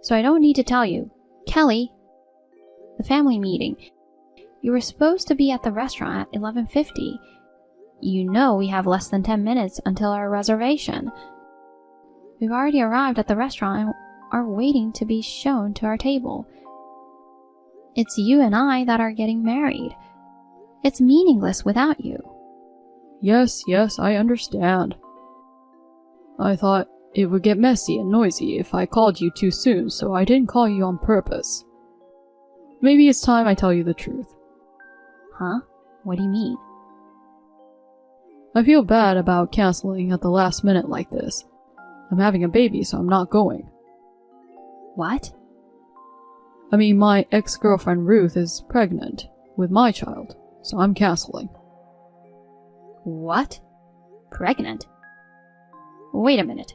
So I don't need to tell you. Kelly, the family meeting. You were supposed to be at the restaurant at 11:50. You know we have less than 10 minutes until our reservation. We've already arrived at the restaurant and are waiting to be shown to our table. It's you and I that are getting married. It's meaningless without you. Yes, I understand. I thought it would get messy and noisy if I called you too soon, so I didn't call you on purpose. Maybe it's time I tell you the truth. Huh? What do you mean? I feel bad about canceling at the last minute like this. I'm having a baby, so I'm not going. What? I mean, my ex-girlfriend Ruth is pregnant with my child, so I'm canceling. What? Pregnant? Wait a minute.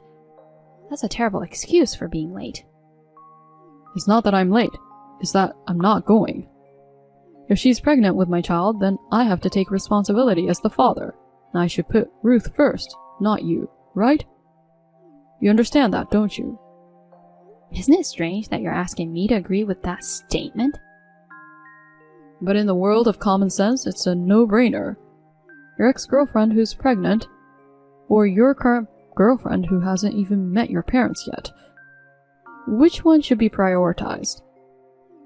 That's a terrible excuse for being late. It's not that I'm late, it's that I'm not going. If she's pregnant with my child, then I have to take responsibility as the father, and I should put Ruth first, not you, right? You understand that, don't you? Isn't it strange that you're asking me to agree with that statement? But in the world of common sense, it's a no-brainer. Your ex-girlfriend who's pregnant, or your current girlfriend who hasn't even met your parents yet. Which one should be prioritized?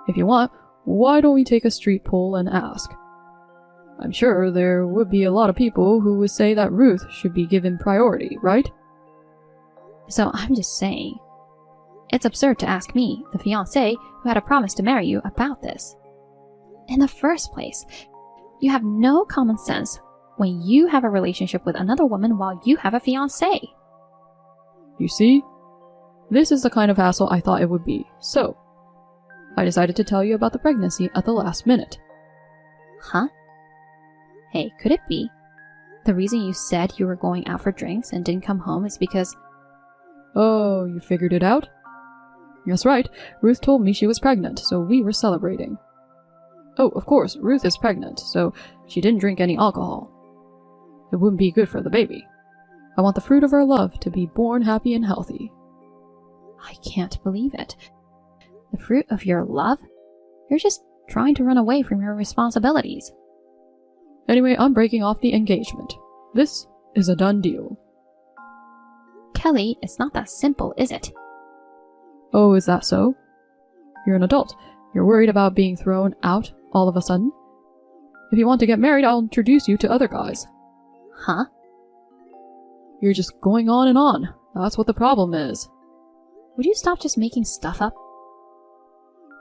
If you want, why don't we take a street poll and ask? I'm sure there would be a lot of people who would say that Ruth should be given priority, right? So I'm just saying, it's absurd to ask me, the fiancé who had a promise to marry you, about this. In the first place, you have no common sense when you have a relationship with another woman while you have a fiancé. You see? This is the kind of hassle I thought it would be, so I decided to tell you about the pregnancy at the last minute. Huh? Hey, could it be the reason you said you were going out for drinks and didn't come home is because... Oh, you figured it out? That's right, Ruth told me she was pregnant, so we were celebrating. Oh, of course, Ruth is pregnant, so she didn't drink any alcohol. It wouldn't be good for the baby. I want the fruit of our love to be born happy and healthy. I can't believe it. The fruit of your love? You're just trying to run away from your responsibilities. Anyway, I'm breaking off the engagement. This is a done deal. Kelly, it's not that simple, is it? Oh, is that so? You're an adult. You're worried about being thrown out all of a sudden? If you want to get married, I'll introduce you to other guys. Huh? You're just going on and on. That's what the problem is. Would you stop just making stuff up?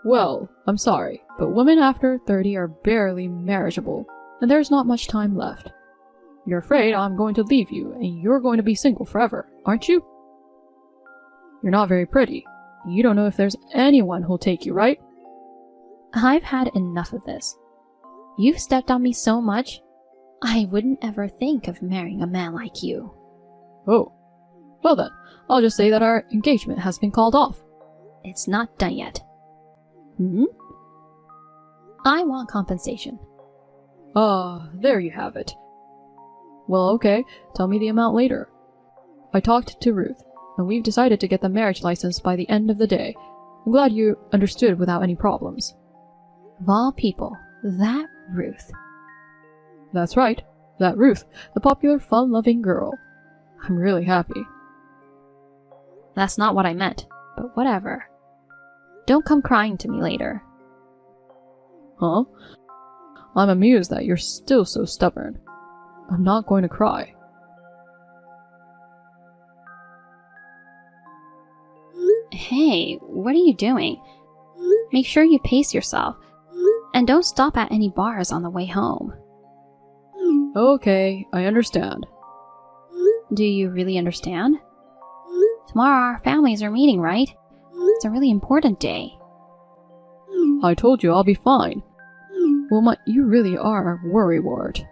Well, I'm sorry, but women after 30 are barely marriageable, and there's not much time left. You're afraid I'm going to leave you, and you're going to be single forever, aren't you? You're not very pretty. You don't know if there's anyone who'll take you, right? I've had enough of this. You've stepped on me so much, I wouldn't ever think of marrying a man like you. Oh. Well then, I'll just say that our engagement has been called off. It's not done yet. Hmm? I want compensation. Ah, there you have it. Well, okay, tell me the amount later. I talked to Ruth, and we've decided to get the marriage license by the end of the day. I'm glad you understood without any problems. Of all people, that Ruth. That's right, that Ruth, the popular, fun-loving girl. I'm really happy. That's not what I meant, but whatever. Don't come crying to me later. Huh? I'm amused that you're still so stubborn. I'm not going to cry. Hey, what are you doing? Make sure you pace yourself, and don't stop at any bars on the way home. Okay, I understand. Do you really understand? Tomorrow our families are meeting, right? It's a really important day. I told you I'll be fine. Wilma, you really are a worrywart.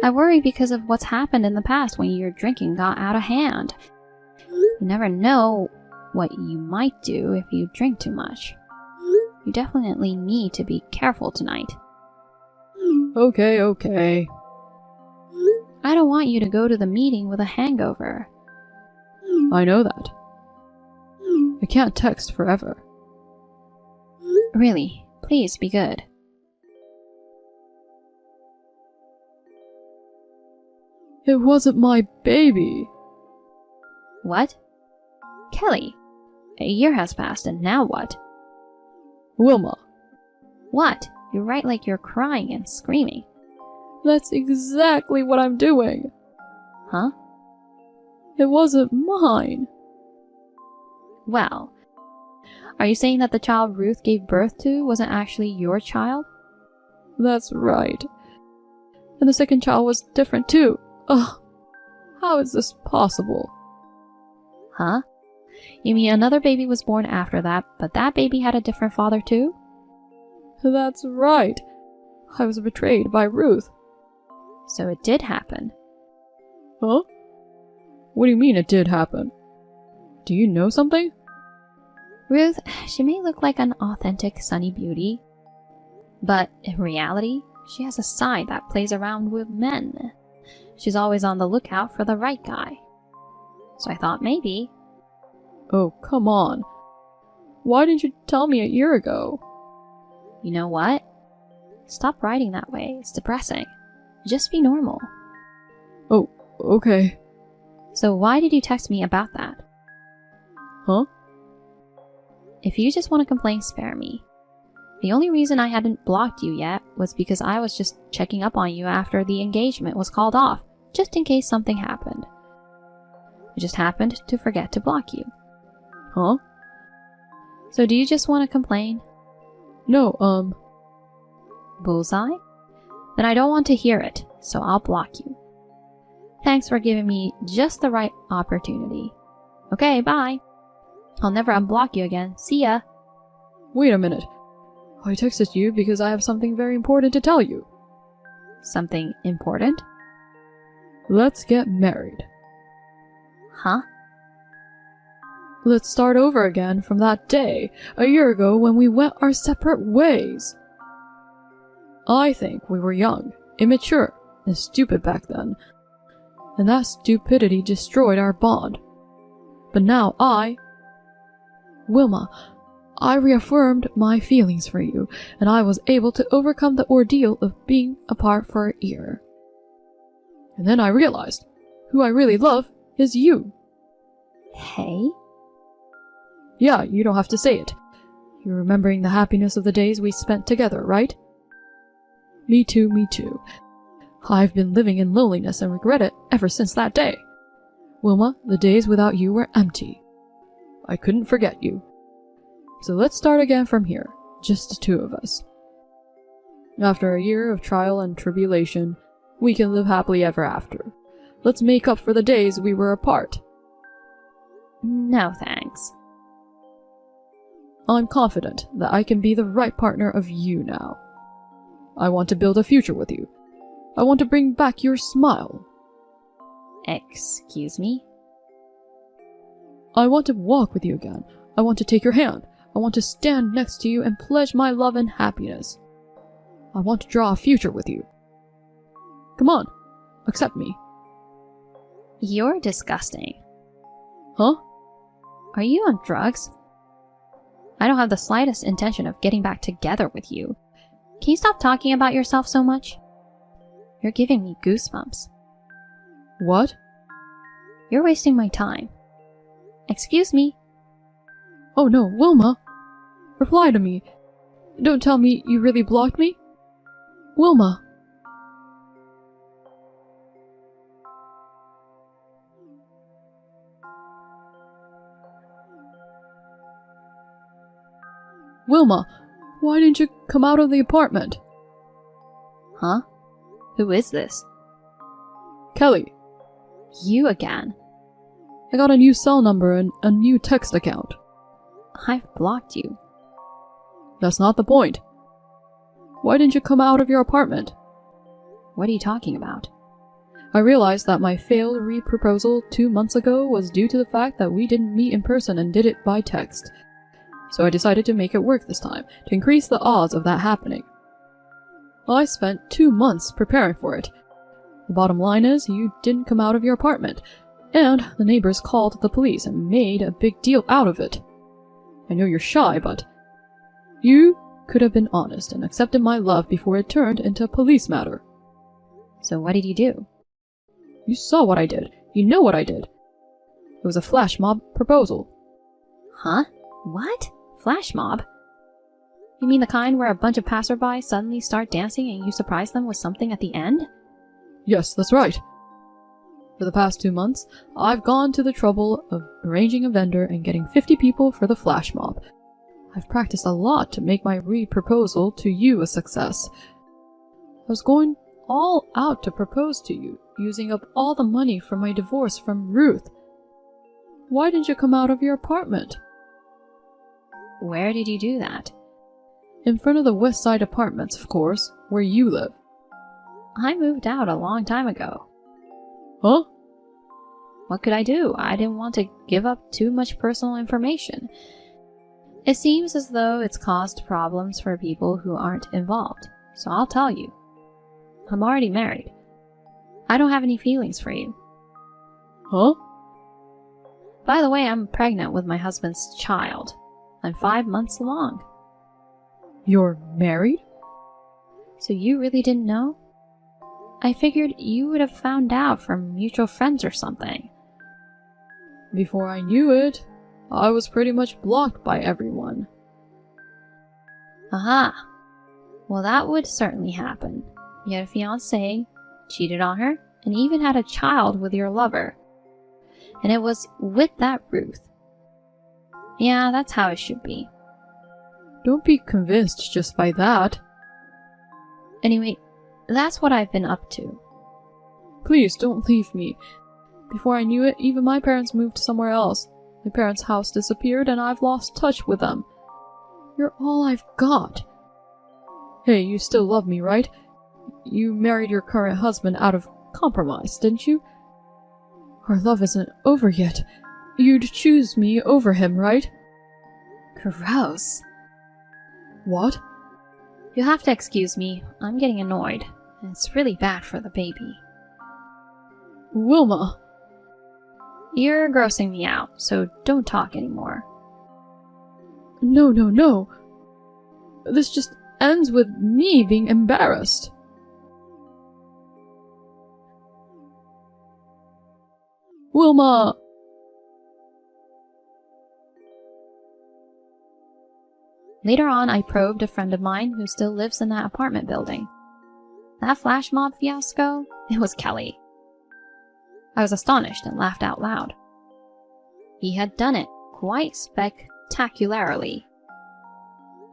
I worry because of what's happened in the past when your drinking got out of hand. You never know what you might do if you drink too much. You definitely need to be careful tonight. Okay. I don't want you to go to the meeting with a hangover. I know that. I can't text forever. Really, please be good. It wasn't my baby. What? Kelly, a year has passed and now what? Wilma. What? You write like you're crying and screaming. That's exactly what I'm doing. Huh? It wasn't mine. Well, are you saying that the child Ruth gave birth to wasn't actually your child? That's right. And the second child was different too. Ugh. How is this possible? Huh? You mean another baby was born after that, but that baby had a different father too? That's right. I was betrayed by Ruth. So it did happen. Huh? What do you mean it did happen? Do you know something? Ruth, she may look like an authentic sunny beauty, but in reality, she has a side that plays around with men. She's always on the lookout for the right guy. So I thought maybe... Oh, come on. Why didn't you tell me a year ago? You know what? Stop writing that way. It's depressing. Just be normal. Oh, okay. So why did you text me about that? Huh? If you just want to complain, spare me. The only reason I hadn't blocked you yet was because I was just checking up on you after the engagement was called off, just in case something happened. I just happened to forget to block you. Huh? So do you just want to complain? No, Bullseye? Then I don't want to hear it, so I'll block you. Thanks for giving me just the right opportunity. Okay, bye. I'll never unblock you again. See ya. Wait a minute. I texted you because I have something very important to tell you. Something important? Let's get married. Huh? Let's start over again from that day, a year ago, when we went our separate ways. I think we were young, immature, and stupid back then, and that stupidity destroyed our bond. But now Wilma, I reaffirmed my feelings for you, and I was able to overcome the ordeal of being apart for a year. And then I realized, who I really love is you. Hey? Yeah, you don't have to say it. You're remembering the happiness of the days we spent together, right? Me too, me too. I've been living in loneliness and regret it ever since that day. Wilma, the days without you were empty. I couldn't forget you. So let's start again from here, just the two of us. After a year of trial and tribulation, we can live happily ever after. Let's make up for the days we were apart. No thanks. I'm confident that I can be the right partner of you now. I want to build a future with you. I want to bring back your smile. Excuse me? I want to walk with you again. I want to take your hand. I want to stand next to you and pledge my love and happiness. I want to draw a future with you. Come on, accept me. You're disgusting. Huh? Are you on drugs? I don't have the slightest intention of getting back together with you. Can you stop talking about yourself so much? You're giving me goosebumps. What? You're wasting my time. Excuse me? Oh no, Wilma! Reply to me. Don't tell me you really blocked me. Wilma! Wilma, why didn't you come out of the apartment? Huh? Who is this? Kelly. You again. I got a new cell number and a new text account. I've blocked you. That's not the point. Why didn't you come out of your apartment? What are you talking about? I realized that my failed re-proposal 2 months ago was due to the fact that we didn't meet in person and did it by text. So I decided to make it work this time, to increase the odds of that happening. I spent 2 months preparing for it. The bottom line is, you didn't come out of your apartment, and the neighbors called the police and made a big deal out of it. I know you're shy, but you could have been honest and accepted my love before it turned into a police matter. So what did you do? You saw what I did. You know what I did. It was a flash mob proposal. Huh? What? Flash mob? You mean the kind where a bunch of passersby suddenly start dancing and you surprise them with something at the end? Yes, that's right. For the past 2 months, I've gone to the trouble of arranging a vendor and getting 50 people for the flash mob. I've practiced a lot to make my re-proposal to you a success. I was going all out to propose to you, using up all the money from my divorce from Ruth. Why didn't you come out of your apartment? Where did you do that? In front of the West Side Apartments, of course, where you live. I moved out a long time ago. Huh? What could I do? I didn't want to give up too much personal information. It seems as though it's caused problems for people who aren't involved, so I'll tell you. I'm already married. I don't have any feelings for you. Huh? By the way, I'm pregnant with my husband's child. I'm 5 months along. You're married? So you really didn't know? I figured you would have found out from mutual friends or something. Before I knew it, I was pretty much blocked by everyone. Aha. Well, that would certainly happen. You had a fiancée, cheated on her, and even had a child with your lover. And it was with that Ruth. Yeah, that's how it should be. Don't be convinced just by that. Anyway, that's what I've been up to. Please don't leave me. Before I knew it, even my parents moved somewhere else. My parents' house disappeared and I've lost touch with them. You're all I've got. Hey, you still love me, right? You married your current husband out of compromise, didn't you? Our love isn't over yet. You'd choose me over him, right? Gross. What? You'll have to excuse me. I'm getting annoyed. It's really bad for the baby. Wilma! You're grossing me out, so don't talk anymore. No. This just ends with me being embarrassed. Wilma! Later on, I probed a friend of mine who still lives in that apartment building. That flash mob fiasco? It was Kelly. I was astonished and laughed out loud. He had done it quite spectacularly.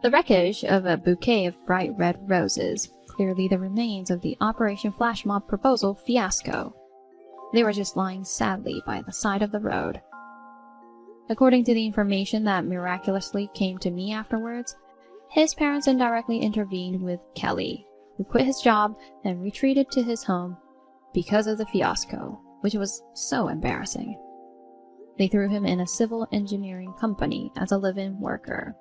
The wreckage of a bouquet of bright red roses, clearly the remains of the Operation Flash Mob proposal fiasco. They were just lying sadly by the side of the road. According to the information that miraculously came to me afterwards, his parents indirectly intervened with Kelly, who quit his job and retreated to his home because of the fiasco, which was so embarrassing. They threw him in a civil engineering company as a live-in worker.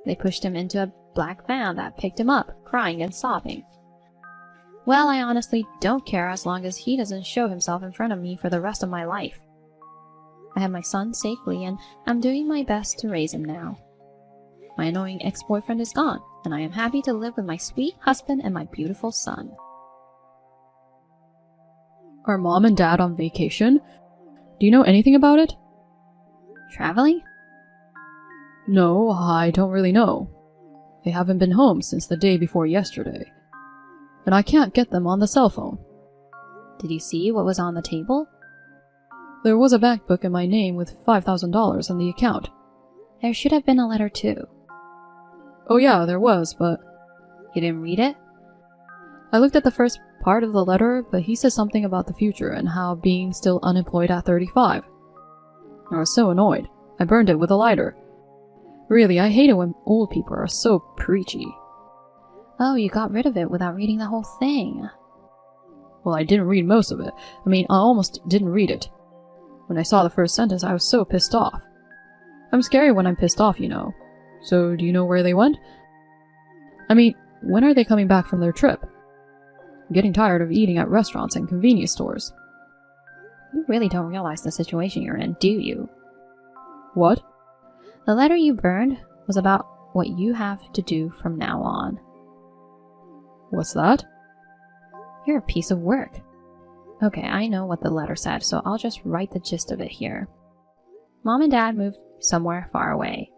They pushed him into a black van that picked him up, crying and sobbing. Well, I honestly don't care as long as he doesn't show himself in front of me for the rest of my life. I have my son safely, and I'm doing my best to raise him now. My annoying ex-boyfriend is gone, and I am happy to live with my sweet husband and my beautiful son. Are Mom and Dad on vacation? Do you know anything about it? Traveling? No, I don't really know. They haven't been home since the day before yesterday. And I can't get them on the cell phone. Did you see what was on the table? There was a bank book in my name with $5,000 in the account. There should have been a letter too. Oh yeah, there was, but... You didn't read it? I looked at the first part of the letter, but he said something about the future and how being still unemployed at 35. I was so annoyed. I burned it with a lighter. Really, I hate it when old people are so preachy. Oh, you got rid of it without reading the whole thing. Well, I didn't read most of it. I almost didn't read it. When I saw the first sentence, I was so pissed off. I'm scary when I'm pissed off, you know. So, do you know where they went? When are they coming back from their trip? I'm getting tired of eating at restaurants and convenience stores. You really don't realize the situation you're in, do you? What? The letter you burned was about what you have to do from now on. What's that? You're a piece of work. Okay, I know what the letter said, so I'll just write the gist of it here. Mom and Dad moved somewhere far away.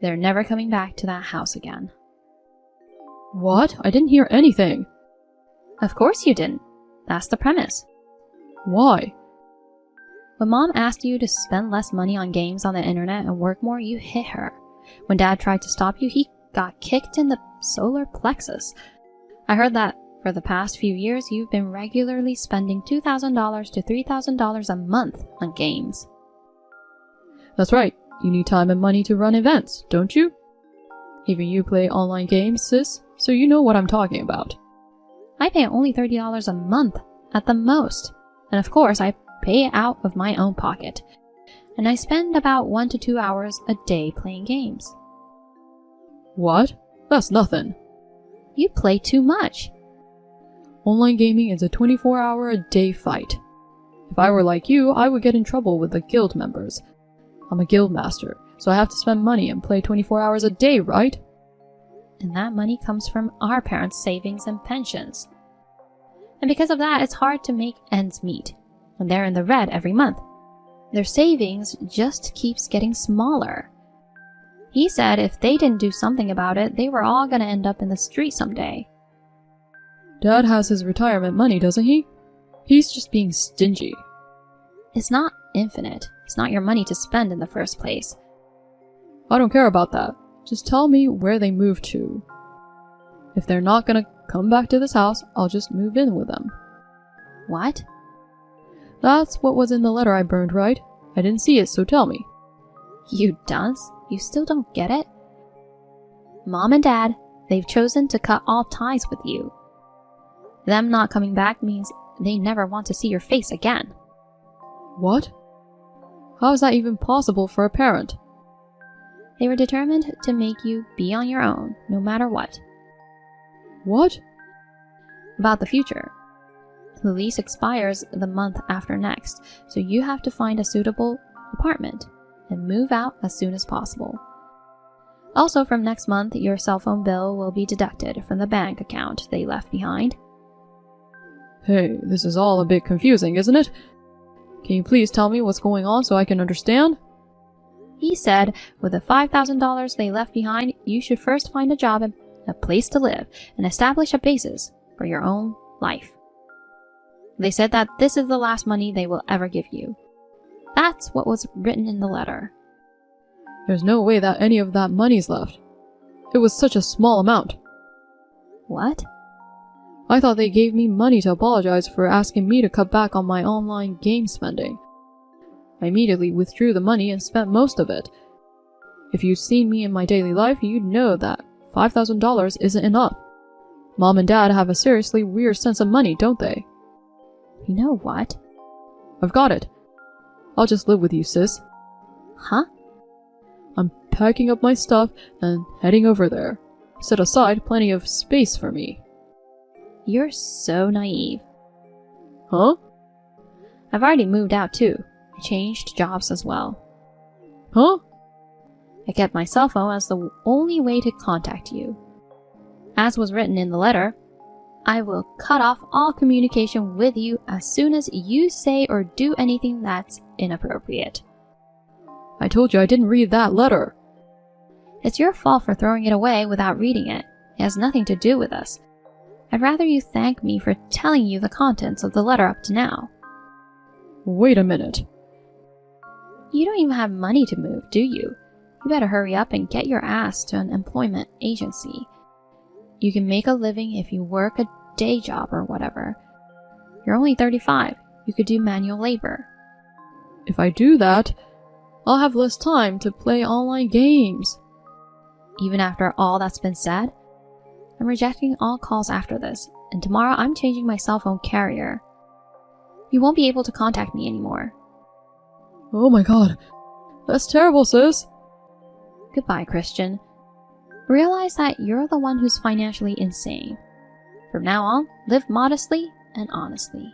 They're never coming back to that house again. What? I didn't hear anything. Of course you didn't. That's the premise. Why? When Mom asked you to spend less money on games on the internet and work more, you hit her. When Dad tried to stop you, he got kicked in the solar plexus. I heard that for the past few years, you've been regularly spending $2,000 to $3,000 a month on games. That's right. You need time and money to run events, don't you? Even you play online games, sis, so you know what I'm talking about. I pay only $30 a month at the most. And of course, I pay it out of my own pocket. And I spend about 1 to 2 hours a day playing games. What? That's nothing. You play too much. Online gaming is a 24-hour-a-day fight. If I were like you, I would get in trouble with the guild members. I'm a guild master, so I have to spend money and play 24 hours a day, right? And that money comes from our parents' savings and pensions. And because of that, it's hard to make ends meet. And they're in the red every month. Their savings just keeps getting smaller. He said if they didn't do something about it, they were all gonna end up in the street someday. Dad has his retirement money, doesn't he? He's just being stingy. It's not infinite. It's not your money to spend in the first place. I don't care about that. Just tell me where they moved to. If they're not gonna come back to this house, I'll just move in with them. What? That's what was in the letter I burned, right? I didn't see it, so tell me. You dunce? You still don't get it? Mom and Dad, they've chosen to cut all ties with you. Them not coming back means they never want to see your face again. What? How is that even possible for a parent? They were determined to make you be on your own, no matter what. What? About the future. The lease expires the month after next, so you have to find a suitable apartment and move out as soon as possible. Also, from next month, your cell phone bill will be deducted from the bank account they left behind. Hey, this is all a bit confusing, isn't it? Can you please tell me what's going on so I can understand? He said with the $5,000 they left behind, you should first find a job and a place to live and establish a basis for your own life. They said that this is the last money they will ever give you. That's what was written in the letter. There's no way that any of that money's left. It was such a small amount. What? I thought they gave me money to apologize for asking me to cut back on my online game spending. I immediately withdrew the money and spent most of it. If you'd seen me in my daily life, you'd know that $5,000 isn't enough. Mom and Dad have a seriously weird sense of money, don't they? You know what? I've got it. I'll just live with you, sis. Huh? I'm packing up my stuff and heading over there. Set aside plenty of space for me. You're so naive. Huh? I've already moved out too. I changed jobs as well. Huh? I kept my cell phone as the only way to contact you. As was written in the letter, I will cut off all communication with you as soon as you say or do anything that's inappropriate. I told you I didn't read that letter. It's your fault for throwing it away without reading it. It has nothing to do with us. I'd rather you thank me for telling you the contents of the letter up to now. Wait a minute. You don't even have money to move, do you? You better hurry up and get your ass to an employment agency. You can make a living if you work a day job or whatever. You're only 35. You could do manual labor. If I do that, I'll have less time to play online games. Even after all that's been said, I'm rejecting all calls after this, and tomorrow I'm changing my cell phone carrier. You won't be able to contact me anymore. Oh my god. That's terrible, sis. Goodbye, Christian. Realize that you're the one who's financially insane. From now on, live modestly and honestly.